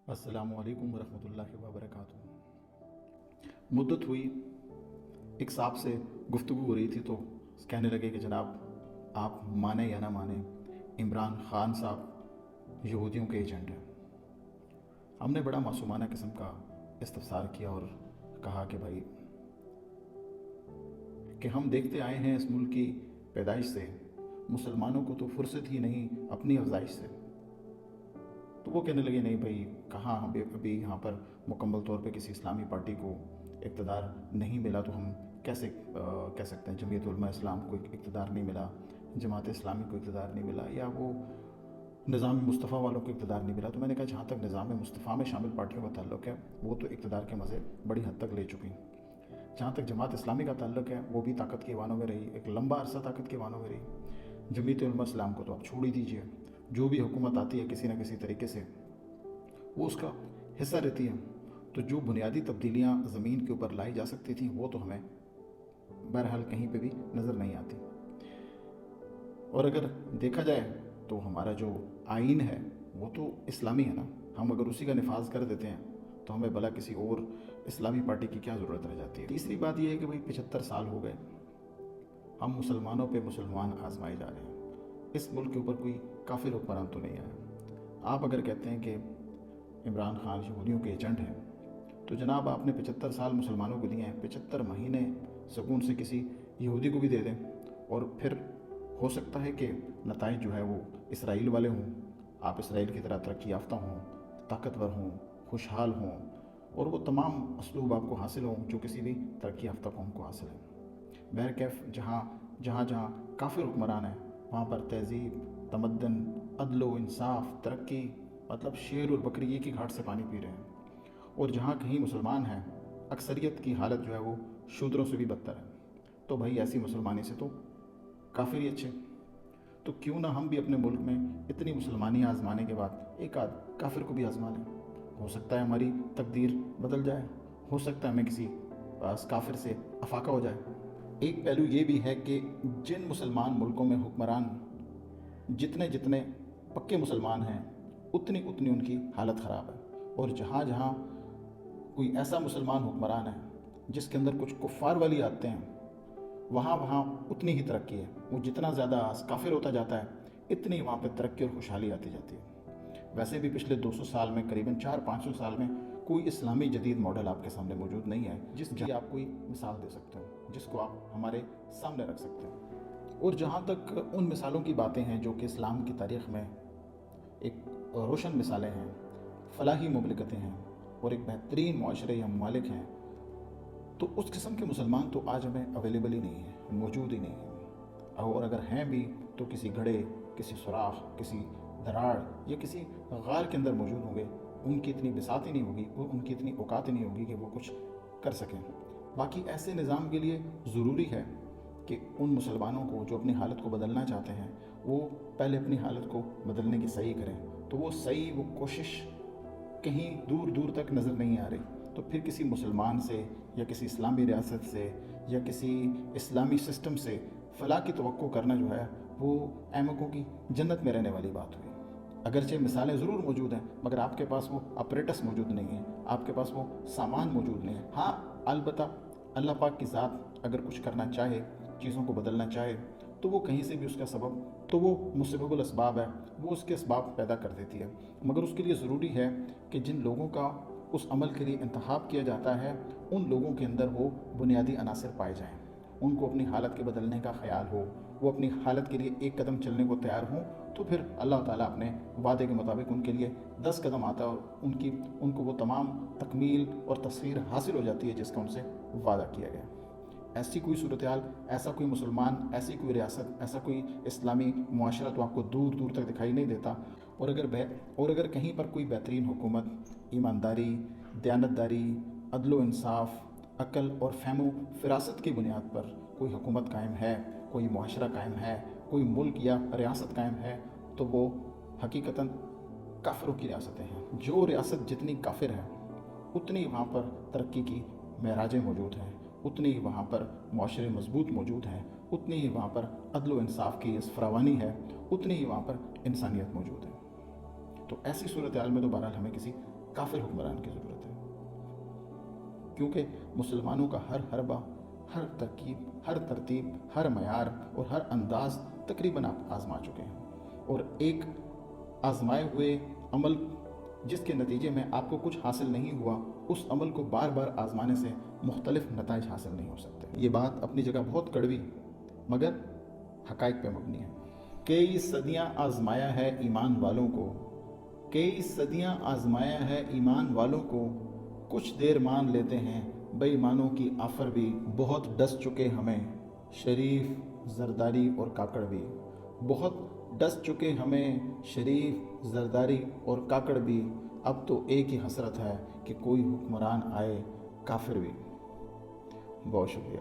अस्सलामु अलैकुम वरहमतुल्लाहि वबरकातुहू। मुद्दत हुई, एक साहब से गुफ्तगू हो रही थी तो कहने लगे कि जनाब आप माने या ना माने, इमरान ख़ान साहब यहूदियों के एजेंट हैं। हमने बड़ा मासूमाना किस्म का इस्तफसार किया और कहा कि भाई कि हम देखते आए हैं इस मुल्क की पैदाइश से, मुसलमानों को तो फुर्सत ही नहीं अपनी अफजाइश से। तो वो कहने लगे नहीं भाई, कहाँ हम अभी यहाँ पर मुकम्मल तौर पे किसी इस्लामी पार्टी को इक़्तिदार नहीं मिला तो हम कैसे कह सकते हैं जमीयत उलमा इस्लाम को इक़्तिदार नहीं मिला, जमात इस्लामी को इक़्तिदार नहीं मिला, या वो निज़ाम मुस्तफ़ा वालों को इक़्तिदार नहीं मिला। तो मैंने कहा जहाँ तक निज़ाम मुस्तफ़ा में शामिल पार्टियों का ताल्लुक़ है वो तो इक़्तिदार के मज़े बड़ी हद तक ले चुकी। जहाँ तक जमात इस्लामी का ताल्लुक़ है वो भी ताकत के वानों में रही, एक लंबा अरसा ताकत के वानों में रही। जमीयत उलमा इस्लाम को तो आप छोड़ ही दीजिए, जो भी हुकूमत आती है किसी न किसी तरीके से वो उसका हिस्सा रहती है। तो जो बुनियादी तब्दीलियाँ ज़मीन के ऊपर लाई जा सकती थी वो तो हमें बहरहाल कहीं पे भी नज़र नहीं आती। और अगर देखा जाए तो हमारा जो आइन है वो तो इस्लामी है ना, हम अगर उसी का नफाज कर देते हैं तो हमें भला किसी और इस्लामी पार्टी की क्या ज़रूरत रह जाती है। तीसरी बात यह है कि भाई 75 साल हो गए, हम मुसलमानों पे मुसलमान आजमाए जा रहे हैं। इस मुल्क के ऊपर कोई काफिर हुक्मरान तो नहीं आया। आप अगर कहते हैं कि इमरान खान यहूदियों के एजेंट हैं तो जनाब आपने 75 साल मुसलमानों को दिए हैं, 75 महीने सुकून से किसी यहूदी को भी दे दें और फिर हो सकता है कि नताइज जो है वो इसराइल वाले हों, आप इसराइल की तरह तरक्की याफ्ता हों, ताकतवर हों, खुशहाल हों और वो तमाम असलूब आपको हासिल हों जो किसी भी तरक्की याफ्ता कौम को हासिल है। बहरकैफ जहाँ जहाँ काफिर हुक्मरान है वहाँ पर तहज़ीब, तमद्दन, अदलो, इंसाफ, तरक्की, मतलब शेर और बकरी एक ही घाट से पानी पी रहे हैं। और जहाँ कहीं मुसलमान हैं अक्सरियत की हालत जो है वो शूद्रों से भी बदतर है। तो भाई ऐसी मुसलमानी से तो काफिर ही अच्छे। तो क्यों ना हम भी अपने मुल्क में इतनी मुसलमानी आजमाने के बाद एक आध काफिर को भी आजमा लें। हो सकता है हमारी तकदीर बदल जाए, हो सकता है हमें किसी काफिर से अफाका हो जाए। एक पहलू ये भी है कि जिन मुसलमान मुल्कों में हुक्मरान जितने जितने पक्के मुसलमान हैं उतनी उतनी उनकी हालत ख़राब है। और जहाँ जहाँ कोई ऐसा मुसलमान हुक्मरान है जिसके अंदर कुछ कुफ़ार वाली आदतें हैं वहाँ वहाँ उतनी ही तरक्की है। वो जितना ज़्यादा काफिर होता जाता है इतनी वहाँ पर तरक्की और खुशहाली आती जाती है। वैसे भी पिछले 200 साल में करीबन 400-500 साल में कोई इस्लामी जदीद मॉडल आपके सामने मौजूद नहीं है जिसकी आप कोई मिसाल दे सकते हो, जिसको आप हमारे सामने रख सकते हो। और जहाँ तक उन मिसालों की बातें हैं जो कि इस्लाम की तारीख़ में एक रोशन मिसालें हैं, फलाही मुमलिकतें हैं और एक बेहतरीन मुआशरे या ममालिक हैं, तो उस किस्म के मुसलमान तो आज हमें अवेलेबल ही नहीं है, मौजूद ही नहीं है। और अगर हैं भी तो किसी घड़े, किसी सुराख, किसी दराड़ या किसी गार के अंदर मौजूद होंगे। उनकी इतनी बिसात ही नहीं होगी, उनकी इतनी औकात ही नहीं होगी कि वो कुछ कर सकें। बाकी ऐसे निज़ाम के लिए ज़रूरी है कि उन मुसलमानों को जो अपनी हालत को बदलना चाहते हैं वो पहले अपनी हालत को बदलने की सही करें। तो वो सही, वो कोशिश कहीं दूर दूर तक नज़र नहीं आ रही। तो फिर किसी मुसलमान से या किसी इस्लामी रियासत से या किसी इस्लामी सिस्टम से फलाह की तवक्को करना जो है वो अहमकों की जन्नत में रहने वाली बात हुई। अगरचे मिसालें ज़रूर मौजूद हैं मगर आपके पास वो अपरेटस मौजूद नहीं है, आपके पास वो सामान मौजूद नहीं है। हाँ, अलबत्ता अल्लाह पाक की ज़ात अगर कुछ करना चाहे, चीज़ों को बदलना चाहे तो वो कहीं से भी उसका सबब, तो वो मुसब्बिबुल असबाब है, वो उसके असबाब पैदा कर देती है। मगर उसके लिए ज़रूरी है कि जिन लोगों का उस अमल के लिए इंतखाब किया जाता है उन लोगों के अंदर वो बुनियादी अनासर पाए जाएँ, उनको अपनी हालत के बदलने का ख्याल हो, वो अपनी हालत के लिए एक कदम चलने को तैयार हों। तो फिर अल्लाह ताला अपने वादे के मुताबिक उनके लिए 10 कदम आता है और उनको वो तमाम तकमील और तस्वीर हासिल हो जाती है जिसका उनसे वादा किया गया। ऐसी कोई सूरत हाल, ऐसा कोई मुसलमान, ऐसी कोई रियासत, ऐसा कोई इस्लामी मुआशरा तो आपको दूर दूर तक दिखाई नहीं देता। और अगर कहीं पर कोई बेहतरीन हुकूमत, ईमानदारी, दयानतदारी, अदलो इंसाफ, अक्ल और फहमो फिरासत की बुनियाद पर कोई हुकूमत कायम है, कोई मुआशरा कायम है, कोई मुल्क या रियासत कायम है तो वो हकीकतन काफिरों की रियासतें हैं। जो रियासत जितनी काफिर है उतनी वहाँ पर तरक्की की महराजें मौजूद हैं, उतनी ही वहाँ पर मुआशरे मजबूत मौजूद हैं, उतनी ही वहाँ पर अदल व इंसाफ की फरावानी है, उतनी ही वहाँ पर इंसानियत मौजूद है। तो ऐसी सूरत हाल में तो बहरहाल हमें किसी काफिर हुक्मरान की ज़रूरत है, क्योंकि मुसलमानों का हर हरबा, हर तरकीब, हर तरतीब, हर मयार और हर अंदाज तकरीबन आप आजमा चुके हैं, और एक आजमाए हुए अमल जिसके नतीजे में आपको कुछ हासिल नहीं हुआ, उस अमल को बार बार आजमाने से मुख्तलिफ नताइज हासिल नहीं हो सकते। ये बात अपनी जगह बहुत कड़वी मगर हकाइक पे मबनी है। कई सदियां आजमाया है ईमान वालों को, कई सदियां आजमाया है ईमान वालों को, कुछ देर मान लेते हैं बेईमानों की आफर भी, बहुत डस चुके हमें शरीफ, जरदारी और काकड़ भी, बहुत डस चुके हमें शरीफ, जरदारी और काकड़ भी। अब तो एक ही हसरत है कि कोई हुक्मरान आए काफिर भी। बहुत शुक्रिया।